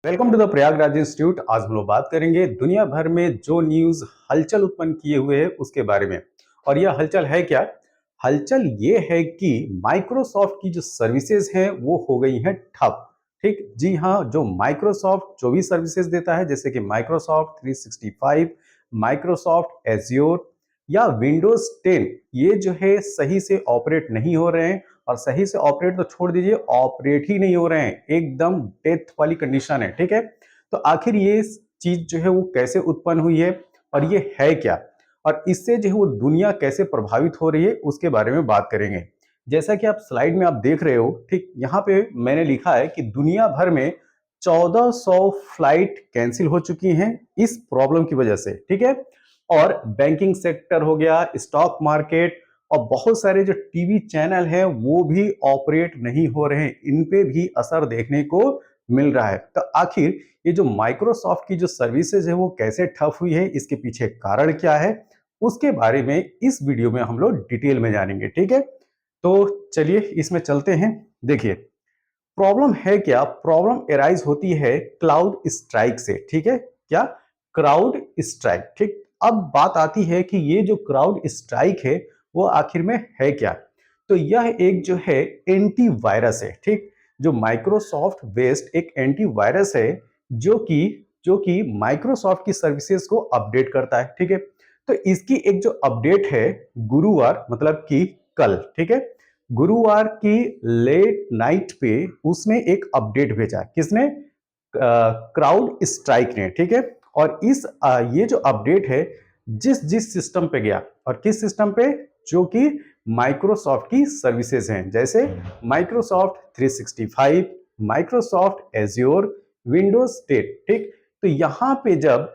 Welcome to the Prayagraj institute. आज हम लोग बात करेंगे दुनिया भर में जो न्यूज हलचल उत्पन्न किए हुए है उसके बारे में। और यह हलचल है क्या? हलचल ये है कि माइक्रोसॉफ्ट की जो सर्विसेज हैं वो हो गई हैं ठप। ठीक जी हाँ, जो माइक्रोसॉफ्ट जो भी सर्विसेज देता है जैसे कि माइक्रोसॉफ्ट 365, माइक्रोसॉफ्ट एज्योर या विंडोज 10, ये जो है सही से ऑपरेट नहीं हो रहे हैं। और सही से ऑपरेट तो छोड़ दीजिए, ऑपरेट ही नहीं हो रहे हैं, एकदम डेथ वाली कंडीशन है। ठीक है, तो आखिर ये चीज जो है वो कैसे उत्पन्न हुई है और ये है क्या, और इससे जो है वो दुनिया कैसे प्रभावित हो रही है उसके बारे में बात करेंगे। जैसा कि आप स्लाइड में आप देख रहे हो, ठीक यहाँ पे मैंने लिखा है कि दुनिया भर में 1400 फ्लाइट कैंसिल हो चुकी हैं इस प्रॉब्लम की वजह से। ठीक है, और बैंकिंग सेक्टर हो गया, स्टॉक मार्केट और बहुत सारे जो टीवी चैनल हैं वो भी ऑपरेट नहीं हो रहे हैं, इन पे भी असर देखने को मिल रहा है। तो आखिर ये जो माइक्रोसॉफ्ट की जो सर्विसेज है वो कैसे ठप हुई है, इसके पीछे कारण क्या है, उसके बारे में इस वीडियो में हम लोग डिटेल में जानेंगे। ठीक है, तो चलिए इसमें चलते हैं। देखिए, प्रॉब्लम है क्या? प्रॉब्लम एराइज होती है क्लाउड स्ट्राइक से। ठीक है, क्या? Crowd strike. ठीक, अब बात आती है कि ये जो क्राउड स्ट्राइक है वो आखिर में है क्या? तो यह एक जो है एंटीवायरस है। ठीक, जो माइक्रोसॉफ्ट बेस्ड एक एंटीवायरस है जो कि माइक्रोसॉफ्ट की सर्विसेज को अपडेट करता है। ठीक है, तो इसकी एक जो अपडेट है गुरुवार मतलब कि कल, ठीक है, गुरुवार की लेट नाइट पे उसने एक अपडेट भेजा। किसने? क्राउड स्ट्राइक ने। ठीक है, और ये जो अपडेट है जिस जिस सिस्टम पे गया, और किस सिस्टम पे? जो कि माइक्रोसॉफ्ट की सर्विसेज हैं, जैसे माइक्रोसॉफ्ट 365, माइक्रोसॉफ्ट एज्योर, विंडोज 10। ठीक, तो यहां पे जब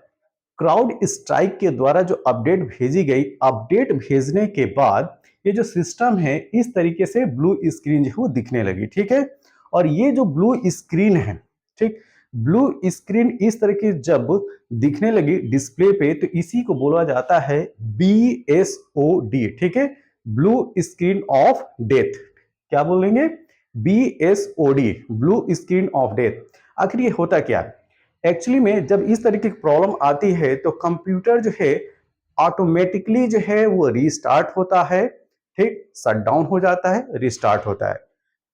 क्राउड स्ट्राइक के द्वारा जो अपडेट भेजी गई, अपडेट भेजने के बाद ये जो सिस्टम है इस तरीके से ब्लू स्क्रीन जो है वो दिखने लगी। ठीक है, और ये जो ब्लू स्क्रीन है, ठीक, ब्लू स्क्रीन इस तरह की जब दिखने लगी डिस्प्ले पे तो इसी को बोला जाता है BSOD। ठीक है, ब्लू स्क्रीन ऑफ डेथ। क्या बोलेंगे? BSOD, blue screen of death. आखिर ये होता क्या है? एक्चुअली में जब इस तरीके की प्रॉब्लम आती है तो कंप्यूटर जो है ऑटोमेटिकली जो है वो रीस्टार्ट होता है। ठीक, शट डाउन हो जाता है, रिस्टार्ट होता है।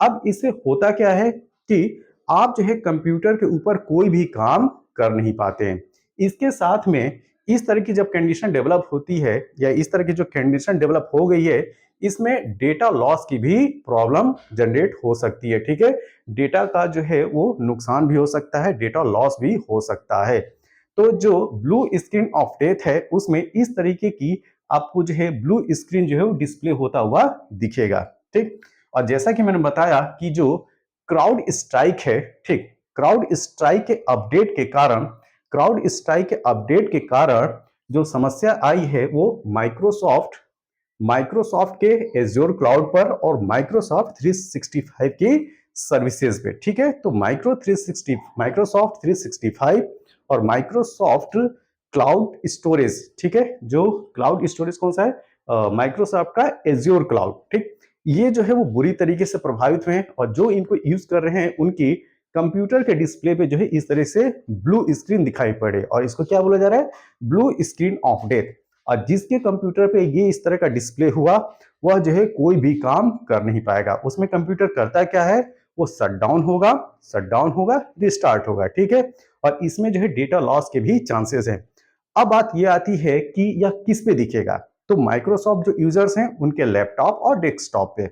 अब इससे होता क्या है कि आप जो है कंप्यूटर के ऊपर कोई भी काम कर नहीं पाते हैं। इसके साथ में इस तरह की जब कंडीशन डेवलप होती है या इस तरह की जो कंडीशन डेवलप हो गई है, इसमें डेटा लॉस की भी प्रॉब्लम जनरेट हो सकती है। ठीक है, डेटा का जो है वो नुकसान भी हो सकता है, डेटा लॉस भी हो सकता है। तो जो ब्लू स्क्रीन ऑफ डेथ है उसमें इस तरीके की आपको जो है ब्लू स्क्रीन जो है वो डिस्प्ले होता हुआ दिखेगा। ठीक, और जैसा कि मैंने बताया कि जो क्राउड स्ट्राइक है, ठीक, क्राउड स्ट्राइक के अपडेट के कारण जो समस्या आई है वो माइक्रोसॉफ्ट के एज्योर क्लाउड पर और माइक्रोसॉफ्ट 365 की सर्विसेज पे। ठीक है, तो माइक्रोसॉफ्ट 365 और माइक्रोसॉफ्ट क्लाउड स्टोरेज, ठीक है, जो क्लाउड स्टोरेज कौन सा है? माइक्रोसॉफ्ट का एज्योर क्लाउड। ठीक, ये जो है वो बुरी तरीके से प्रभावित हुए हैं और जो इनको यूज कर रहे हैं उनकी कंप्यूटर के डिस्प्ले पे जो है इस तरह से ब्लू स्क्रीन दिखाई पड़े और इसको क्या बोला जा रहा है? Blue screen of death. और जिसके कंप्यूटर पे ये इस तरह का डिस्प्ले हुआ वह जो है कोई भी काम कर नहीं पाएगा। उसमें कंप्यूटर करता क्या है? वो शट डाउन होगा, रिस्टार्ट होगा। ठीक है, और इसमें जो है डेटा लॉस के भी चांसेस हैं। अब बात ये आती है कि यह किस पे दिखेगा? तो माइक्रोसॉफ्ट जो यूजर्स हैं उनके लैपटॉप और डेस्कटॉप पे।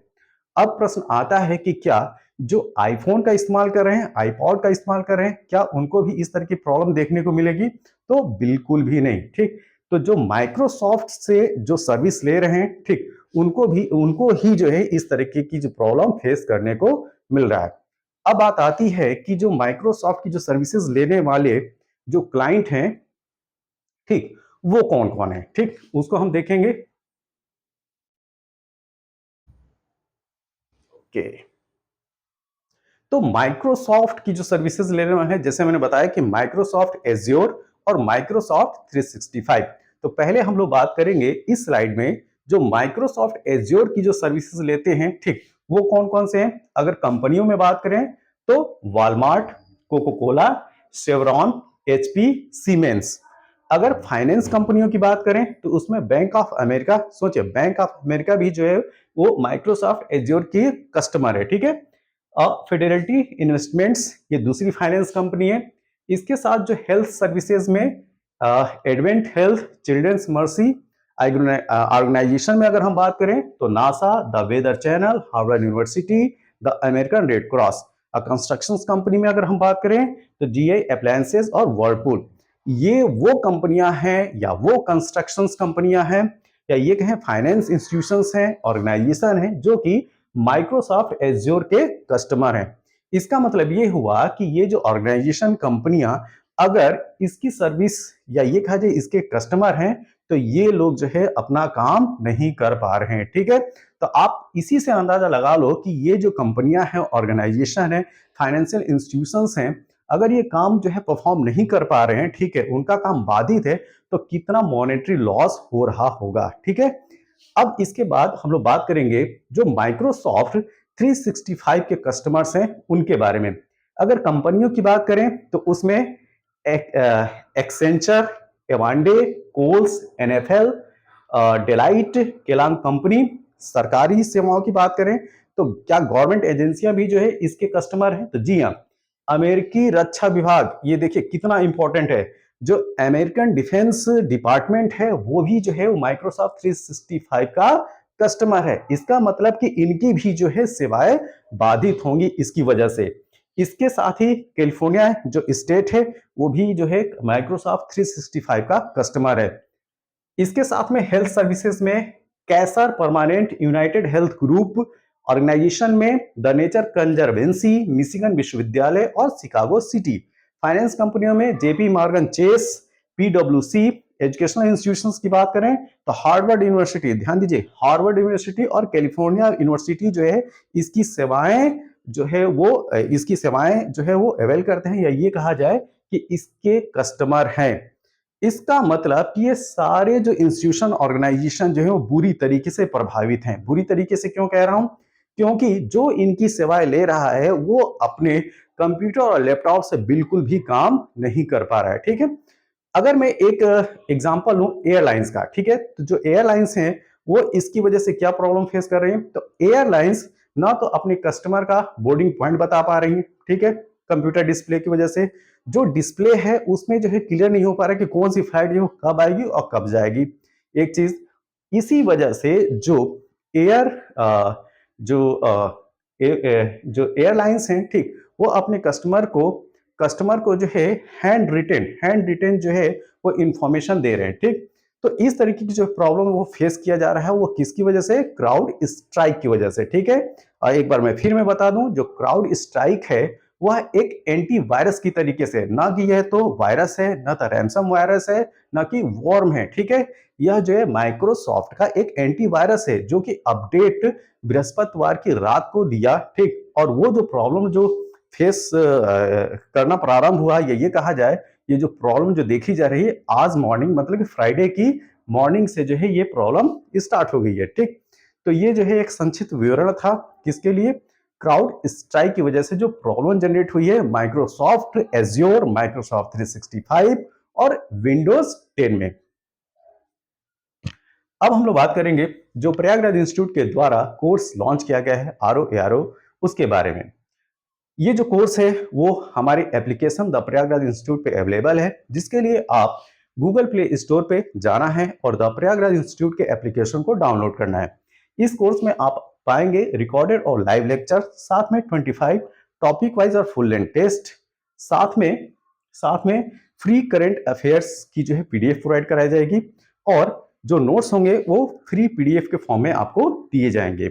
अब प्रश्न आता है कि क्या जो आईफोन का इस्तेमाल कर रहे हैं, आईपॉड का इस्तेमाल कर रहे हैं, क्या उनको भी इस तरह की प्रॉब्लम देखने को मिलेगी? तो बिल्कुल भी नहीं। ठीक, तो जो माइक्रोसॉफ्ट से जो सर्विस ले रहे हैं, ठीक, उनको ही जो है इस तरीके की जो प्रॉब्लम फेस करने को मिल रहा है। अब बात आती है कि जो माइक्रोसॉफ्ट की जो सर्विसेज लेने वाले जो क्लाइंट हैं, ठीक, वो कौन कौन है? ठीक, उसको हम देखेंगे। ओके, तो माइक्रोसॉफ्ट की जो सर्विसेज लेने वाले हैं, जैसे मैंने बताया कि माइक्रोसॉफ्ट एज्योर और माइक्रोसॉफ्ट 365। तो पहले हम लोग बात करेंगे इस स्लाइड में जो माइक्रोसॉफ्ट एज्योर की जो सर्विसेज लेते हैं, ठीक, वो कौन कौन से हैं। अगर कंपनियों में बात करें तो Walmart, Coca Cola, Chevron, HP, Siemens. अगर फाइनेंस कंपनियों की बात करें तो उसमें बैंक ऑफ अमेरिका, सोचिए बैंक ऑफ अमेरिका भी जो है वो माइक्रोसॉफ्ट एज्योर की कस्टमर है, ठीक है। फिडेलिटी इन्वेस्टमेंट्स ये दूसरी फाइनेंस कंपनी है। इसके साथ जो हेल्थ सर्विसेज में Advent Health, Children's Mercy organization में अगर हम बात करें तो NASA, the Weather Channel, Harvard University, the American Red Cross. Construction company में अगर हम बात करें तो जीआई अप्लायंसेज और वर्लपूल। ये वो कंपनियां हैं या वो कंस्ट्रक्शंस कंपनियां हैं या ये कहें फाइनेंस इंस्टीट्यूशंस हैं, ऑर्गेनाइजेशन हैं जो कि माइक्रोसॉफ्ट एज्योर के कस्टमर हैं। इसका मतलब ये हुआ कि ये जो ऑर्गेनाइजेशन कंपनियां अगर इसकी सर्विस या ये कहा जाए इसके कस्टमर हैं तो ये लोग जो है अपना काम नहीं कर पा रहे हैं, ठीक है। तो आप इसी से अंदाजा लगा लो कि ये जो कंपनियां हैं, ऑर्गेनाइजेशन है, फाइनेंशियल इंस्टीट्यूशंस हैं, अगर ये काम जो है परफॉर्म नहीं कर पा रहे हैं, ठीक है, उनका काम बाधित है, तो कितना मॉनेटरी लॉस हो रहा होगा, ठीक है। अब इसके बाद हम लोग बात करेंगे जो माइक्रोसॉफ्ट 365 के कस्टमर्स हैं उनके बारे में। अगर कंपनियों की बात करें तो उसमें Accenture, Avanade, Kohl's, NFL, Deloitte, Kellogg company. सरकारी सेवाओं की बात करें तो क्या गवर्नमेंट एजेंसियां भी जो है इसके कस्टमर हैं? तो जी हाँ, अमेरिकी रक्षा विभाग, ये देखिए कितना इंपॉर्टेंट है, जो अमेरिकन डिफेंस डिपार्टमेंट है वो भी जो है वो माइक्रोसॉफ्ट 365 का कस्टमर है। इसका मतलब कि इनकी भी जो है सेवाएं बाधित होंगी इसकी वजह से। इसके साथ ही कैलिफोर्निया जो स्टेट है वो भी जो है माइक्रोसॉफ्ट 365 का कस्टमर है। इसके साथ में हेल्थ सर्विसेज में Kaiser Permanente United Health Group, organization में द नेचर कंजर्वेंसी, मिशिगन विश्वविद्यालय और शिकागो सिटी। फाइनेंस कंपनियों में जेपी मॉर्गन चेस, पीडब्ल्यूसी। एजुकेशनल इंस्टीट्यूशंस की बात करें तो हार्वर्ड यूनिवर्सिटी, ध्यान दीजिए हार्वर्ड यूनिवर्सिटी और कैलिफोर्निया यूनिवर्सिटी जो है इसकी सेवाएं जो है वो इसकी सेवाएं जो है वो अवेल करते हैं या ये कहा जाए कि इसके कस्टमर हैं। इसका मतलब कि ये सारे जो इंस्टीट्यूशन, ऑर्गेनाइजेशन जो है वो बुरी तरीके से प्रभावित हैं। बुरी तरीके से क्यों कह रहा हूं? क्योंकि जो इनकी सेवाएं ले रहा है वो अपने कंप्यूटर और लैपटॉप से बिल्कुल भी काम नहीं कर पा रहा है, ठीक है। अगर मैं एक एग्जांपल लूं एयरलाइंस का, ठीक है, तो जो एयरलाइंस हैं वो इसकी वजह से क्या प्रॉब्लम फेस कर रही हैं? तो एयरलाइंस ना तो अपने कस्टमर का बोर्डिंग पॉइंट बता पा रही है, ठीक है, कंप्यूटर डिस्प्ले की वजह से। जो डिस्प्ले है उसमें जो है क्लियर नहीं हो पा रहा है कि कौन सी फ्लाइट जो कब आएगी और कब जाएगी, एक चीज। इसी वजह से जो एयर जो जो एयरलाइंस हैं, ठीक, वो अपने कस्टमर को जो है हैंड रिटेन जो है वो इंफॉर्मेशन दे रहे हैं, ठीक। तो इस तरीके की जो प्रॉब्लम वो फेस किया जा रहा है वो किसकी वजह से? क्राउड स्ट्राइक की वजह से, ठीक है। और एक बार मैं फिर बता दूं, जो क्राउड स्ट्राइक है वह एक एंटीवायरस की तरीके से, ना कि यह तो वायरस है, ना तो रैंसम वायरस है, ना कि वॉर्म है, ठीक है। यह जो है माइक्रोसॉफ्ट का एक एंटीवायरस है जो कि अपडेट बृहस्पतिवार की रात को दिया, ठीक। और वो जो प्रॉब्लम जो फेस करना प्रारंभ हुआ, ये कहा जाए, ये जो प्रॉब्लम जो देखी जा रही है आज मॉर्निंग, मतलब कि फ्राइडे की मॉर्निंग से जो है ये प्रॉब्लम स्टार्ट हो गई है, ठीक। तो ये जो है एक संक्षिप्त विवरण था किसके लिए? क्राउड स्ट्राइक की वजह से जो प्रॉब्लम जनरेट हुई है माइक्रोसॉफ्ट एज्योर, माइक्रोसॉफ्ट 365 और विंडोज 10 में। अब हम लोग बात करेंगे जो प्रयागराज इंस्टीट्यूट के द्वारा कोर्स लॉन्च किया गया है ROARO, उसके बारे में। ये जो कोर्स है वो हमारी एप्लीकेशन द प्रयागराज इंस्टीट्यूट पे अवेलेबल है, जिसके लिए आप गूगल प्ले स्टोर पे जाना है और द प्रयागराज इंस्टीट्यूट के एप्लीकेशन को डाउनलोड करना है। इस कोर्स में आप पाएंगे रिकॉर्डेड और लाइव लेक्चर, साथ में 25 टॉपिक वाइज और फुल लेंथ टेस्ट, साथ में फ्री करंट अफेयर्स की जो है PDF प्रोवाइड कराई जाएगी और जो नोट्स होंगे वो फ्री PDF के फॉर्म में आपको दिए जाएंगे।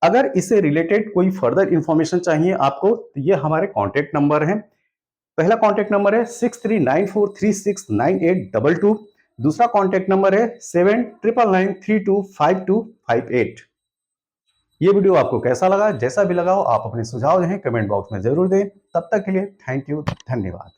अगर इससे रिलेटेड कोई फर्दर इंफॉर्मेशन चाहिए आपको तो ये हमारे कॉन्टेक्ट नंबर हैं। पहला कॉन्टेक्ट नंबर है 6394369822। दूसरा कॉन्टेक्ट नंबर है 7999325258। ये वीडियो आपको कैसा लगा? जैसा भी लगा हो आप अपने सुझाव जो है कमेंट बॉक्स में जरूर दें। तब तक के लिए थैंक यू, धन्यवाद।